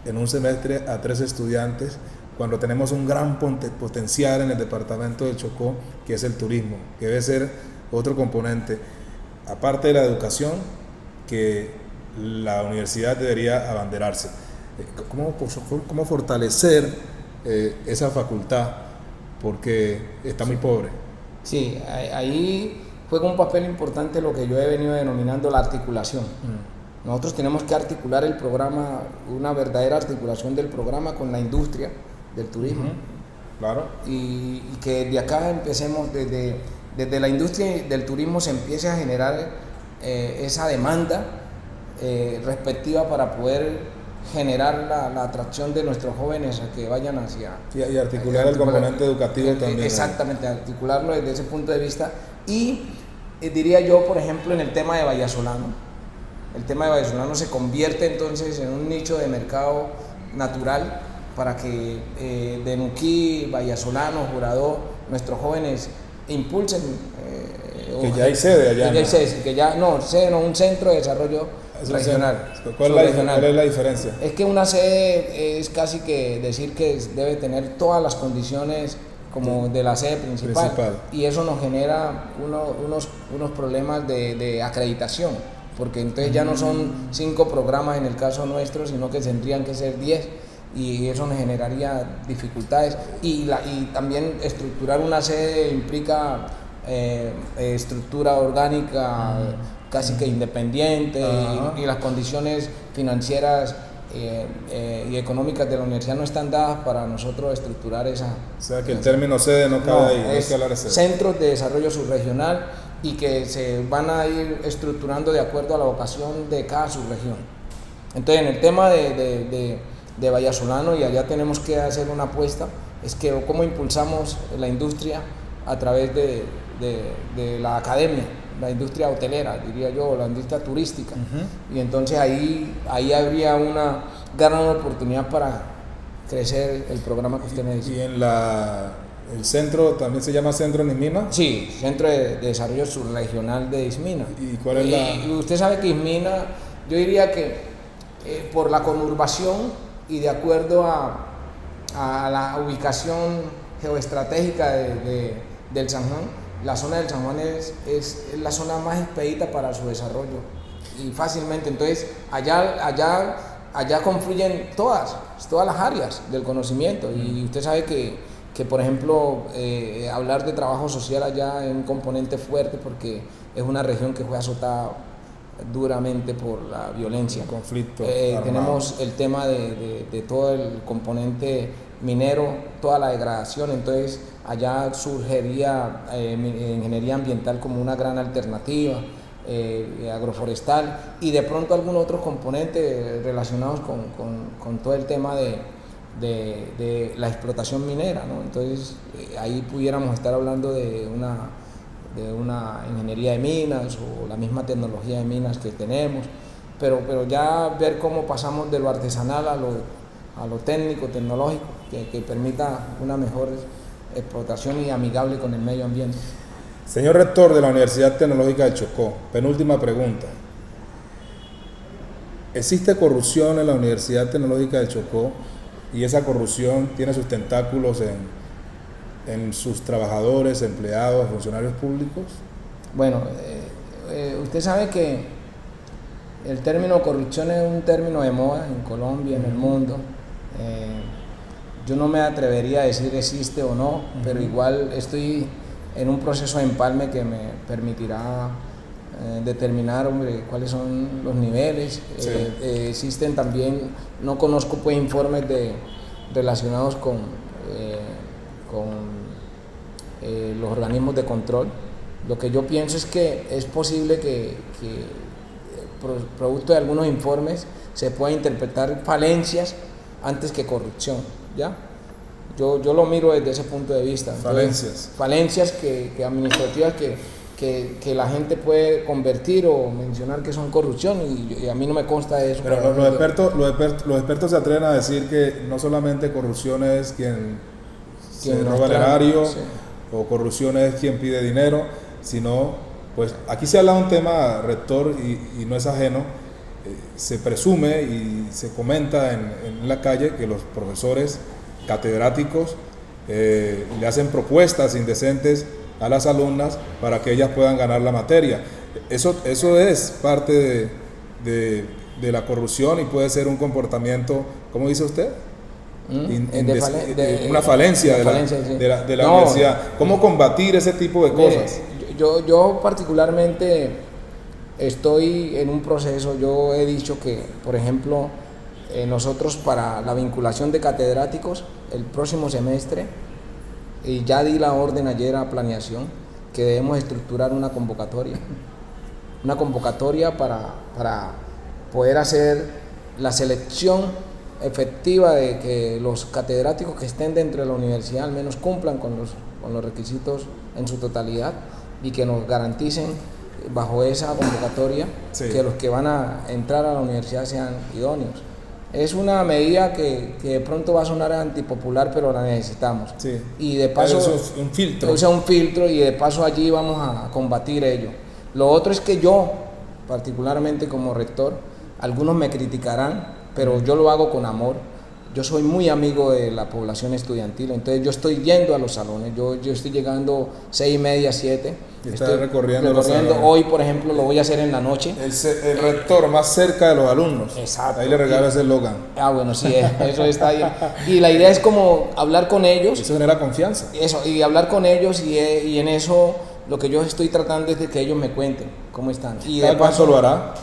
en un semestre a 3 estudiantes cuando tenemos un gran potencial en el departamento del Chocó, que es el turismo, que debe ser otro componente, aparte de la educación, que la universidad debería abanderarse. ¿Cómo fortalecer esa facultad? Porque está muy pobre. Sí, ahí juega un papel importante lo que yo he venido denominando la articulación. Nosotros tenemos que articular el programa, una verdadera articulación del programa con la industria del turismo. Claro. Y que de acá empecemos, desde la industria del turismo se empiece a generar esa demanda respectiva para poder generar la atracción de nuestros jóvenes a que vayan hacia... Y articular el componente educativo también. Exactamente, articularlo desde ese punto de vista. Y diría yo, por ejemplo, en el tema de Vallasolano. El tema de Vallasolano se convierte entonces en un nicho de mercado natural para que de Nuquí, Vallasolano, Jurado, nuestros jóvenes impulsen. Que ya hay sede allá. Un centro de desarrollo regional. ¿Cuál es la diferencia? Es que una sede es casi que decir que debe tener todas las condiciones como de la sede principal. Y eso nos genera unos problemas de acreditación, porque entonces ya no son 5 programas en el caso nuestro, sino que tendrían que ser 10, y eso nos generaría dificultades. Y también estructurar una sede implica estructura orgánica casi que independiente, y las condiciones financieras y económicas de la universidad no están dadas para nosotros estructurar esa. O sea que el término sede no cabe ahí, es centros de desarrollo subregional, y que se van a ir estructurando de acuerdo a la vocación de cada subregión. Entonces, en el tema de Vallasolano, y allá tenemos que hacer una apuesta, es que cómo impulsamos la industria a través de la academia, la industria hotelera, diría yo, la industria turística. Y entonces ahí habría una gran oportunidad para crecer el programa que usted me dice. ¿Y en el centro también se llama Centro en Ismina? Sí, Centro de Desarrollo Subregional de Ismina. ¿Y cuál es y usted sabe que Ismina, yo diría que por la conurbación y de acuerdo a la ubicación geoestratégica del San Juan, la zona del San Juan es la zona más expedita para su desarrollo, y fácilmente. Entonces allá confluyen todas las áreas del conocimiento, y usted sabe que por ejemplo, hablar de trabajo social allá es un componente fuerte, porque es una región que fue azotada duramente por la violencia. Conflicto. Tenemos el tema de todo el componente minero, toda la degradación. Entonces allá surgiría ingeniería ambiental como una gran alternativa. agroforestal y de pronto algunos otros componentes relacionados con todo el tema de la explotación minera, ¿no? Entonces ahí pudiéramos estar hablando de una ingeniería de minas o la misma tecnología de minas que tenemos, pero ya ver cómo pasamos de lo artesanal a lo técnico, tecnológico, que permita una mejor explotación y amigable con el medio ambiente. Señor rector de la Universidad Tecnológica de Chocó, penúltima pregunta. ¿Existe corrupción en la Universidad Tecnológica de Chocó y esa corrupción tiene sus tentáculos en sus trabajadores, empleados, funcionarios públicos? Bueno, usted sabe que el término corrupción es un término de moda en Colombia, en el mundo. Yo no me atrevería a decir existe o no, pero igual estoy en un proceso de empalme que me permitirá determinar, cuáles son los niveles. Sí. Existen también, no conozco pues informes relacionados con los organismos de control. Lo que yo pienso es que es posible que producto de algunos informes se pueda interpretar falencias antes que corrupción, ¿ya? Yo lo miro desde ese punto de vista. Entonces, falencias que administrativas que la gente puede convertir o mencionar que son corrupción y a mí no me consta de eso. Pero los expertos se atreven a decir que no solamente corrupción es quien se roba el erario, sí, o corrupción es quien pide dinero, sino, pues aquí se habla de un tema, rector, y no es ajeno. Se presume y se comenta en la calle que los profesores catedráticos le hacen propuestas indecentes a las alumnas para que ellas puedan ganar la materia. Eso es parte de la corrupción y puede ser un comportamiento, ¿cómo dice usted? Una falencia de la universidad. ¿Cómo combatir ese tipo de cosas? Yo particularmente estoy en un proceso. Yo he dicho que, por ejemplo, nosotros para la vinculación de catedráticos el próximo semestre, y ya di la orden ayer a planeación, que debemos estructurar una convocatoria para poder hacer la selección efectiva de que los catedráticos que estén dentro de la universidad al menos cumplan con los requisitos en su totalidad y que nos garanticen bajo esa convocatoria, sí, que los que van a entrar a la universidad sean idóneos. Es una medida que de pronto va a sonar antipopular, pero la necesitamos. Sí. Y de paso, eso es un filtro. Es un filtro y de paso allí vamos a combatir ello. Lo otro es que yo, particularmente como rector, algunos me criticarán, pero yo lo hago con amor. Yo soy muy amigo de la población estudiantil, entonces yo estoy yendo a los salones, yo estoy llegando 6:30, 7. Estoy recorriendo los salones. Hoy, por ejemplo, lo voy a hacer en la noche. El rector más cerca de los alumnos. Exacto. Ahí le regalo ese eslogan. Bueno, sí, eso está ahí. Y la idea es como hablar con ellos. Eso genera confianza. Eso, y hablar con ellos y en eso lo que yo estoy tratando es de que ellos me cuenten cómo están. Y ¿Cada cuánto lo hará?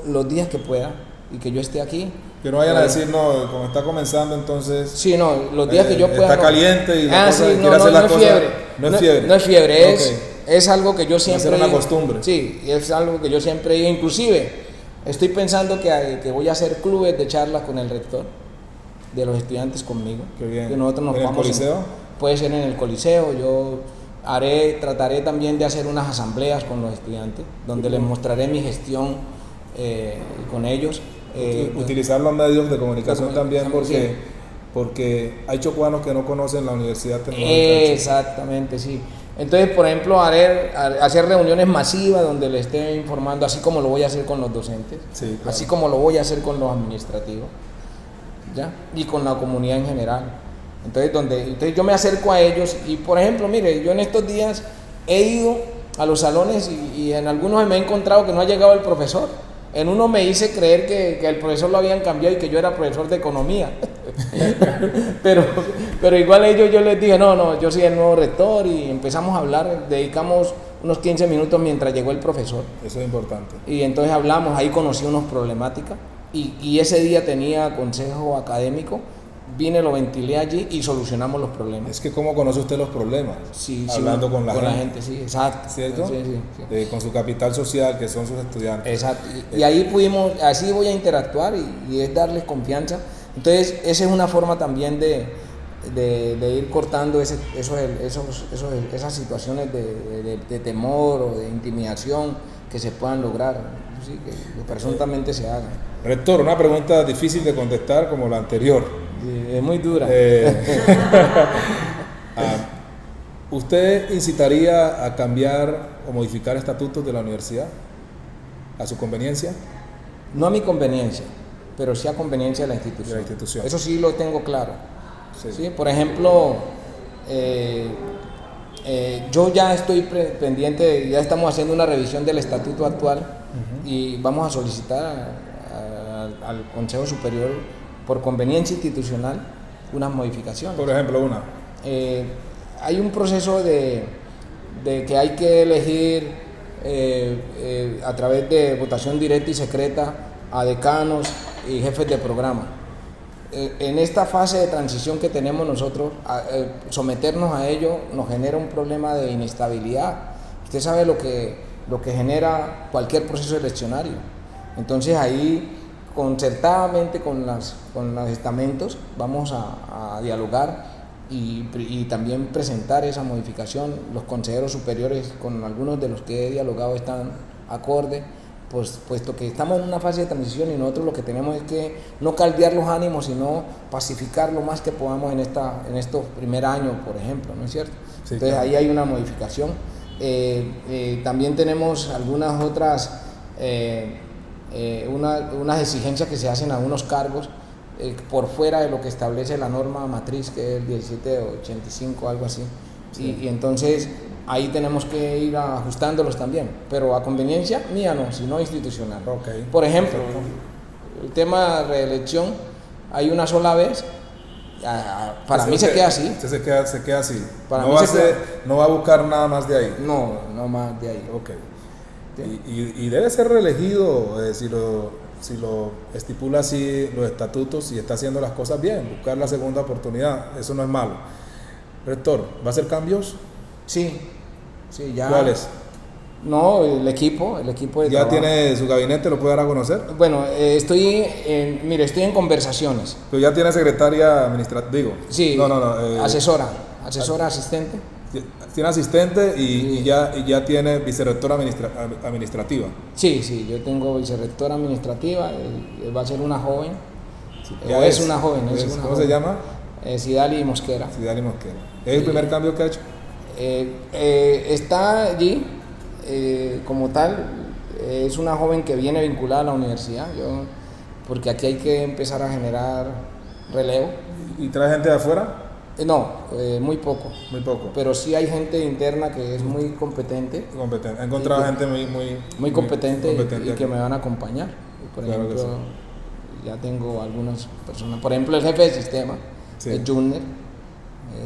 Los días que pueda y que yo esté aquí. Que no vayan a decir, no, como está comenzando, entonces... Sí, no, los días que yo pueda... Está caliente y sí, no es fiebre. No es fiebre. No es fiebre, es algo que yo siempre... Es una costumbre. Sí, es algo que yo siempre digo. Inclusive, estoy pensando que voy a hacer clubes de charlas con el rector, de los estudiantes conmigo. Qué bien. Que nosotros nos ¿En el Coliseo? Puede ser en el Coliseo. Yo trataré también de hacer unas asambleas con los estudiantes, donde les mostraré mi gestión con ellos. Utilizar los medios de comunicación también porque hay chocuanos que no conocen la Universidad Tecnológica. Exactamente, sí. Entonces, por ejemplo, hacer reuniones masivas donde le esté informando, así como lo voy a hacer con los docentes, sí, claro, así como lo voy a hacer con los administrativos, ¿ya? Y con la comunidad en general. Entonces yo me acerco a ellos y, por ejemplo, mire, yo en estos días he ido a los salones y en algunos me he encontrado que no ha llegado el profesor. En uno me hice creer que el profesor lo habían cambiado y que yo era profesor de economía. pero igual yo les dije, no, yo soy el nuevo rector, y empezamos a hablar, dedicamos unos 15 minutos mientras llegó el profesor. Eso es importante. Y entonces hablamos, ahí conocí unas problemáticas y ese día tenía consejo académico vine, lo ventilé allí y solucionamos los problemas. Es que ¿cómo conoce usted los problemas? Sí, Hablando sí, con la gente. sí, exacto. ¿Cierto? Sí, sí, sí. Con su capital social, que son sus estudiantes. Exacto. Y ahí pudimos, así voy a interactuar y es darles confianza. Entonces, esa es una forma también de ir cortando esas situaciones de temor o de intimidación que se puedan lograr, ¿sí? Que presuntamente se hagan. Rector, una pregunta difícil de contestar como la anterior. Es muy dura. ¿Usted incitaría a cambiar o modificar estatutos de la universidad a su conveniencia? No a mi conveniencia, pero sí a conveniencia de la institución. De la institución. Eso sí lo tengo claro. Sí. ¿Sí? Por ejemplo, yo ya estoy pendiente, ya estamos haciendo una revisión del estatuto actual y vamos a solicitar al Consejo Superior, por conveniencia institucional, unas modificaciones. Por ejemplo, una. Hay un proceso de que hay que elegir a través de votación directa y secreta a decanos y jefes de programa. En esta fase de transición que tenemos nosotros, someternos a ello nos genera un problema de inestabilidad. Usted sabe lo que genera cualquier proceso eleccionario. Entonces ahí, concertadamente con los estamentos, vamos a dialogar y también presentar esa modificación. Los consejeros superiores, con algunos de los que he dialogado, están acorde, pues, puesto que estamos en una fase de transición y nosotros lo que tenemos es que no caldear los ánimos, sino pacificar lo más que podamos en estos primer años, por ejemplo, ¿no es cierto? Sí, entonces claro. ahí hay una modificación. También tenemos algunas otras unas exigencias que se hacen a unos cargos por fuera de lo que establece la norma matriz, que es el 1785, algo así. Sí. Y entonces ahí tenemos que ir ajustándolos también, pero a conveniencia mía no, sino institucional. Okay. Por ejemplo, el tema de reelección, hay una sola vez, para mí se queda así. Se queda así. Para no, mí no va a buscar nada más de ahí. No más de ahí. Ok. Y debe ser reelegido, si lo estipula así los estatutos y está haciendo las cosas bien, buscar la segunda oportunidad, eso no es malo. Rector, ¿va a hacer cambios? Sí, ya. ¿Cuáles? No, el equipo de ¿Ya trabajo. tiene su gabinete, lo puede dar a conocer? Bueno, estoy en conversaciones. Pero ya tiene secretaria administrativa. Sí, asesora, Ah. asistente. Tiene asistente y ya tiene vicerrectora administrativa. Sí, yo tengo vicerrectora administrativa, va a ser una joven. Ya o es una joven. ¿Cómo se llama? Sidali Mosquera. Sidali Mosquera. ¿Es el primer cambio que ha hecho? Está allí como tal, es una joven que viene vinculada a la universidad, porque aquí hay que empezar a generar relevo. ¿Y trae gente de afuera? No, muy poco. Muy poco. Pero sí hay gente interna que es muy competente. He encontrado gente muy competente y aquí. que me van a acompañar. Por Claro ejemplo, ya tengo algunas personas. Por ejemplo, el jefe de sistema, es Junner.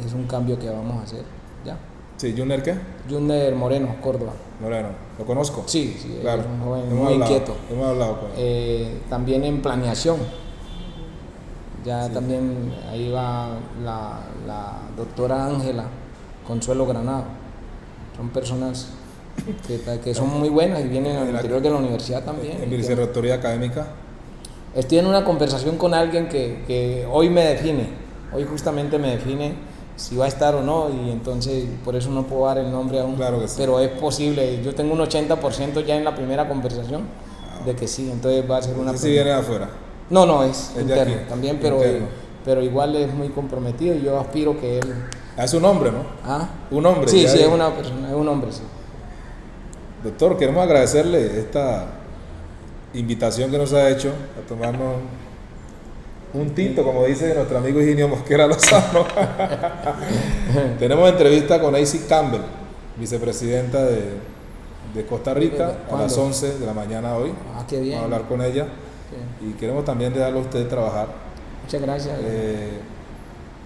Es un cambio que vamos a hacer. ¿Ya? Sí, ¿Junner qué? Junner Moreno, Córdoba. Moreno, ¿lo conozco? Sí, claro. Es un joven muy inquieto. Hemos hablado con él. También en planeación. También ahí va la doctora Ángela Consuelo Granado. Son personas que son muy buenas y vienen al interior de la universidad también. En vicerrectoría académica. Estoy en una conversación con alguien que hoy justamente me define si va a estar o no, y entonces por eso no puedo dar el nombre aún. Claro que sí. Pero es posible, yo tengo un 80% ya en la primera conversación de que sí, entonces va a ser una... ¿Sí viene de afuera? No, es interno aquí, también, interno. pero igual es muy comprometido y yo aspiro que él... Es un hombre, ¿no? ¿Ah? Un hombre. Sí, es una persona, es un hombre, sí. Doctor, queremos agradecerle esta invitación que nos ha hecho a tomarnos un tinto, como dice nuestro amigo Higinio Mosquera Lozano. Tenemos entrevista con Acy Campbell, vicepresidenta de Costa Rica, a las 11 de la mañana hoy. Qué bien. Vamos a hablar con ella. Y queremos también dejarlo a usted trabajar. Muchas gracias.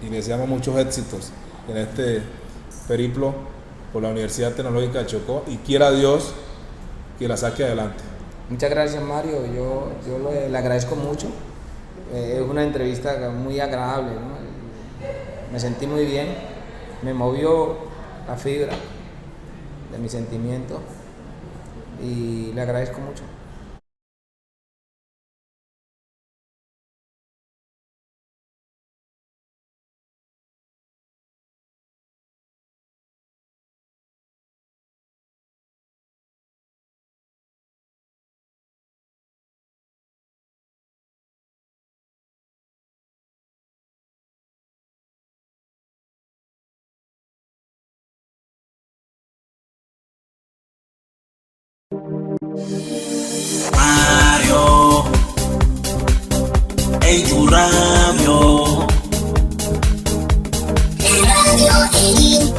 Y le deseamos muchos éxitos en este periplo por la Universidad Tecnológica de Chocó, y quiera Dios que la saque adelante. Muchas gracias, Mario. Yo le agradezco mucho Es una entrevista muy agradable, ¿no? Me sentí muy bien, me movió la fibra de mis sentimientos y le agradezco mucho. Mario, en tu radio. Radio Edit.